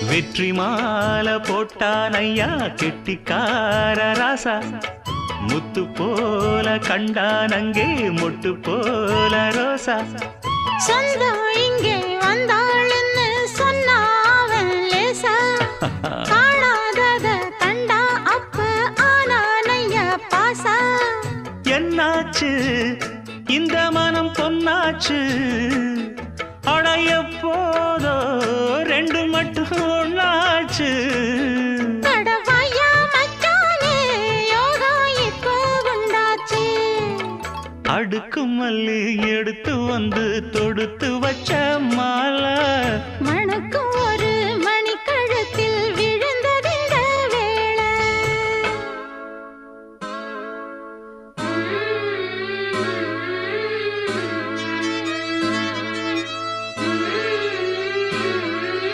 வெற்றி மாலை போட்டான் ஐயா கெட்டிக்கார ராசா முத்து போல கண்டான் அங்கே மொட்டு போல ரோசா சொந்தம் இங்கே வந்தாள்னு சொன்னாவன் லேசா காணாதத கண்டா அப்ப ஆனானையா பாசா என்னாச்சு இந்த மனம் பொன்னாச்சு அட எப்போதோ ரெண்டு மட்டும் ஒன்னாச்சு கடவாயா மச்சானே யோகா இப்போ உண்டாச்சு அடுக்கு மல்லி எடுத்து வந்து தொடுத்து வச்ச மாலை